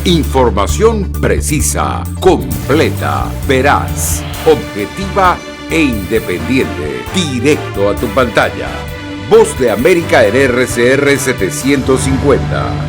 Información precisa, completa, veraz, objetiva e independiente. Directo a tu pantalla. Voz de América en RCR 750.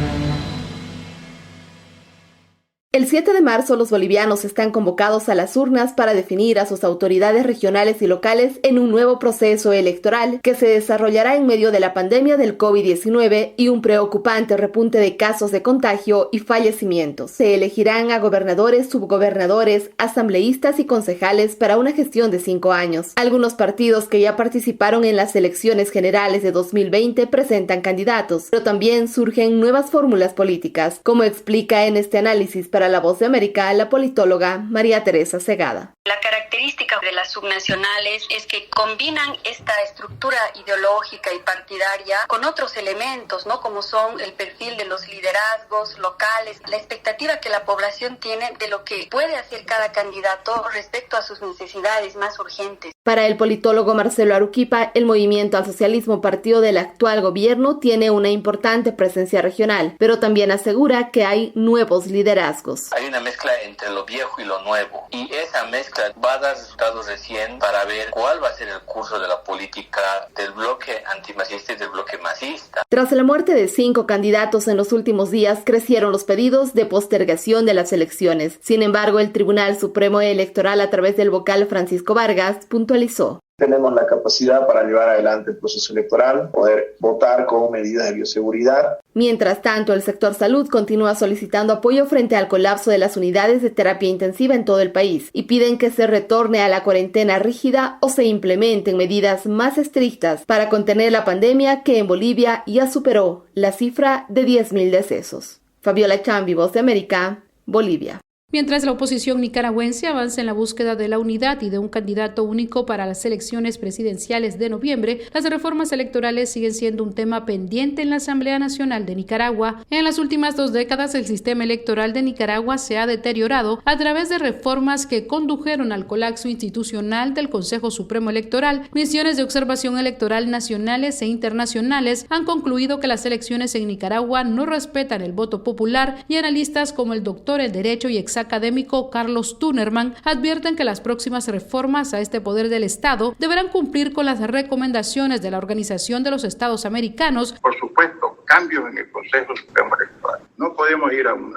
El 7 de marzo los bolivianos están convocados a las urnas para definir a sus autoridades regionales y locales en un nuevo proceso electoral que se desarrollará en medio de la pandemia del COVID-19 y un preocupante repunte de casos de contagio y fallecimientos. Se elegirán a gobernadores, subgobernadores, asambleístas y concejales para una gestión de 5 años. Algunos partidos que ya participaron en las elecciones generales de 2020 presentan candidatos, pero también surgen nuevas fórmulas políticas, como explica en este análisis para La Voz de América la politóloga María Teresa Segada. La característica de las subnacionales es que combinan esta estructura ideológica y partidaria con otros elementos, ¿no? Como son el perfil de los liderazgos locales, la expectativa que la población tiene de lo que puede hacer cada candidato respecto a sus necesidades más urgentes. Para el politólogo Marcelo Aruquipa, el movimiento al socialismo partido del actual gobierno tiene una importante presencia regional, pero también asegura que hay nuevos liderazgos. Hay una mezcla entre lo viejo y lo nuevo, y esa mezcla va a dar resultados recién para ver cuál va a ser el curso de la política del bloque antimasista y del bloque masista. Tras la muerte de 5 candidatos en los últimos días, crecieron los pedidos de postergación de las elecciones. Sin embargo, el Tribunal Supremo Electoral, a través del vocal Francisco Vargas, puntualizó: tenemos la capacidad para llevar adelante el proceso electoral, poder votar con medidas de bioseguridad. Mientras tanto, el sector salud continúa solicitando apoyo frente al colapso de las unidades de terapia intensiva en todo el país y piden que se retorne a la cuarentena rígida o se implementen medidas más estrictas para contener la pandemia que en Bolivia ya superó la cifra de 10.000 decesos. Fabiola Chambi, Voz de América, Bolivia. Mientras la oposición nicaragüense avanza en la búsqueda de la unidad y de un candidato único para las elecciones presidenciales de noviembre, las reformas electorales siguen siendo un tema pendiente en la Asamblea Nacional de Nicaragua. En las últimas 2 décadas, el sistema electoral de Nicaragua se ha deteriorado a través de reformas que condujeron al colapso institucional del Consejo Supremo Electoral. Misiones de observación electoral nacionales e internacionales han concluido que las elecciones en Nicaragua no respetan el voto popular, y analistas como el doctor en Derecho y académico Carlos Tunerman advierten que las próximas reformas a este poder del Estado deberán cumplir con las recomendaciones de la Organización de los Estados Americanos. Por supuesto, cambios en el Consejo Supremo Electoral. No podemos ir a un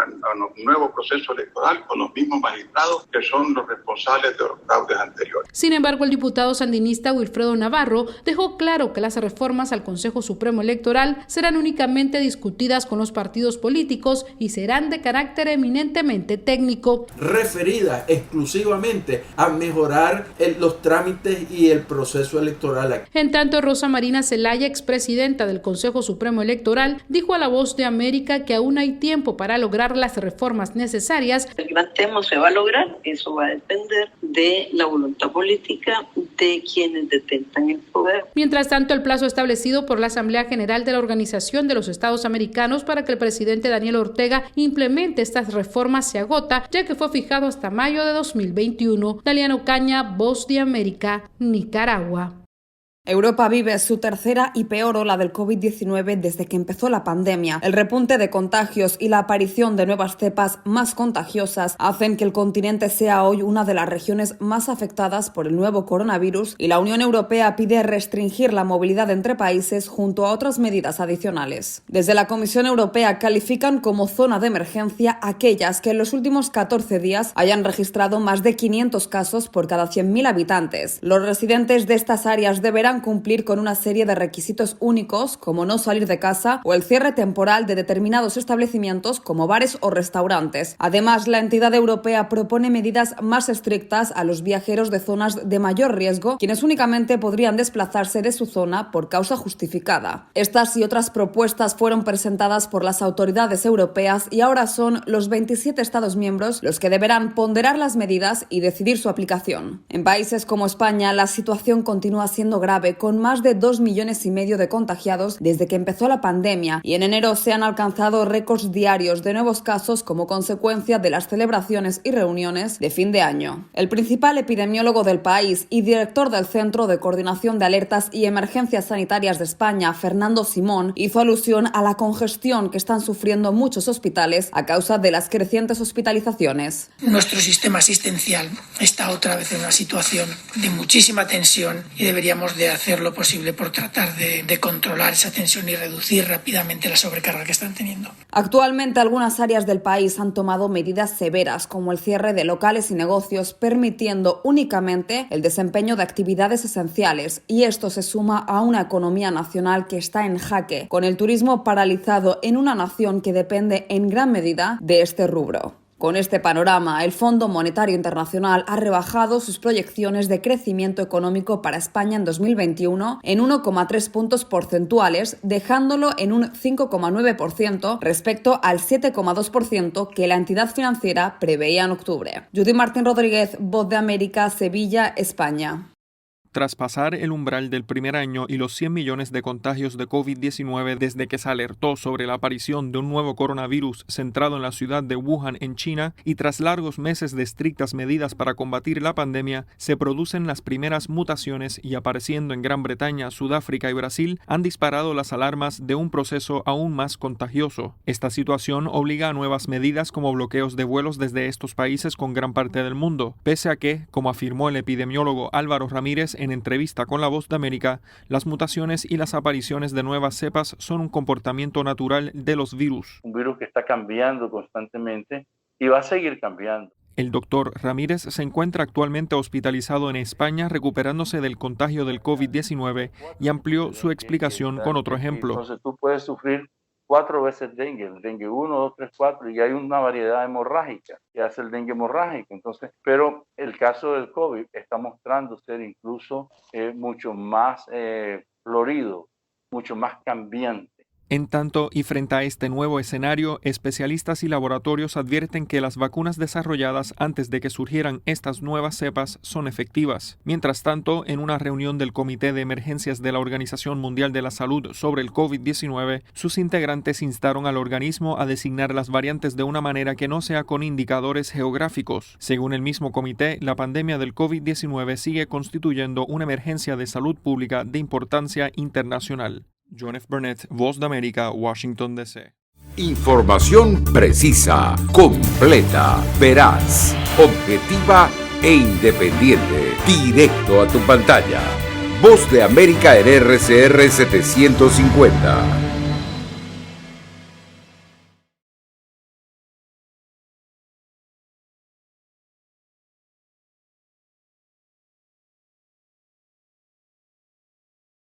nuevo proceso electoral con los mismos magistrados que son los responsables de los fraudes anteriores. Sin embargo, el diputado sandinista Wilfredo Navarro dejó claro que las reformas al Consejo Supremo Electoral serán únicamente discutidas con los partidos políticos y serán de carácter eminentemente técnico, referida exclusivamente a mejorar los trámites y el proceso electoral. En tanto, Rosa Marina Zelaya, expresidenta del Consejo Supremo Electoral, dijo a La Voz de América que aún hay tiempo para lograr las reformas necesarias. El gran tema se va a lograr, eso va a depender de la voluntad política de quienes detentan el poder. Mientras tanto, el plazo establecido por la Asamblea General de la Organización de los Estados Americanos para que el presidente Daniel Ortega implemente estas reformas se agota, ya que fue fijado hasta mayo de 2021. Daliana Ocaña, Voz de América, Nicaragua. Europa vive su tercera y peor ola del COVID-19 desde que empezó la pandemia. El repunte de contagios y la aparición de nuevas cepas más contagiosas hacen que el continente sea hoy una de las regiones más afectadas por el nuevo coronavirus, y la Unión Europea pide restringir la movilidad entre países junto a otras medidas adicionales. Desde la Comisión Europea califican como zona de emergencia aquellas que en los últimos 14 días hayan registrado más de 500 casos por cada 100.000 habitantes. Los residentes de estas áreas deberán cumplir con una serie de requisitos únicos, como no salir de casa o el cierre temporal de determinados establecimientos como bares o restaurantes. Además, la entidad europea propone medidas más estrictas a los viajeros de zonas de mayor riesgo, quienes únicamente podrían desplazarse de su zona por causa justificada. Estas y otras propuestas fueron presentadas por las autoridades europeas y ahora son los 27 Estados miembros los que deberán ponderar las medidas y decidir su aplicación. En países como España, la situación continúa siendo grave grave, con más de 2,5 millones de contagiados desde que empezó la pandemia, y en enero se han alcanzado récords diarios de nuevos casos como consecuencia de las celebraciones y reuniones de fin de año. El principal epidemiólogo del país y director del Centro de Coordinación de Alertas y Emergencias Sanitarias de España, Fernando Simón, hizo alusión a la congestión que están sufriendo muchos hospitales a causa de las crecientes hospitalizaciones. Nuestro sistema asistencial está otra vez en una situación de muchísima tensión y deberíamos de hacer lo posible por tratar de controlar esa tensión y reducir rápidamente la sobrecarga que están teniendo. Actualmente algunas áreas del país han tomado medidas severas como el cierre de locales y negocios, permitiendo únicamente el desempeño de actividades esenciales, y esto se suma a una economía nacional que está en jaque, con el turismo paralizado en una nación que depende en gran medida de este rubro. Con este panorama, el Fondo Monetario Internacional ha rebajado sus proyecciones de crecimiento económico para España en 2021 en 1,3 puntos porcentuales, dejándolo en un 5,9% respecto al 7,2% que la entidad financiera preveía en octubre. Judy Martín Rodríguez, Voz de América, Sevilla, España. Tras pasar el umbral del primer año y los 100 millones de contagios de COVID-19 desde que se alertó sobre la aparición de un nuevo coronavirus centrado en la ciudad de Wuhan, en China, y tras largos meses de estrictas medidas para combatir la pandemia, se producen las primeras mutaciones y, apareciendo en Gran Bretaña, Sudáfrica y Brasil, han disparado las alarmas de un proceso aún más contagioso. Esta situación obliga a nuevas medidas como bloqueos de vuelos desde estos países con gran parte del mundo, pese a que, como afirmó el epidemiólogo Álvaro Ramírez en entrevista con La Voz de América, las mutaciones y las apariciones de nuevas cepas son un comportamiento natural de los virus. Un virus que está cambiando constantemente y va a seguir cambiando. El doctor Ramírez se encuentra actualmente hospitalizado en España recuperándose del contagio del COVID-19 y amplió su explicación con otro ejemplo. Entonces tú puedes sufrir 4 veces dengue 1, 2, 3, 4, y hay una variedad hemorrágica que hace el dengue hemorrágico. Entonces, pero el caso del COVID está mostrando ser incluso mucho más florido, mucho más cambiante. En tanto, y frente a este nuevo escenario, especialistas y laboratorios advierten que las vacunas desarrolladas antes de que surgieran estas nuevas cepas son efectivas. Mientras tanto, en una reunión del Comité de Emergencias de la Organización Mundial de la Salud sobre el COVID-19, sus integrantes instaron al organismo a designar las variantes de una manera que no sea con indicadores geográficos. Según el mismo comité, la pandemia del COVID-19 sigue constituyendo una emergencia de salud pública de importancia internacional. John F. Burnett, Voz de América, Washington, D.C. Información precisa, completa, veraz, objetiva e independiente. Directo a tu pantalla. Voz de América en RCR 750.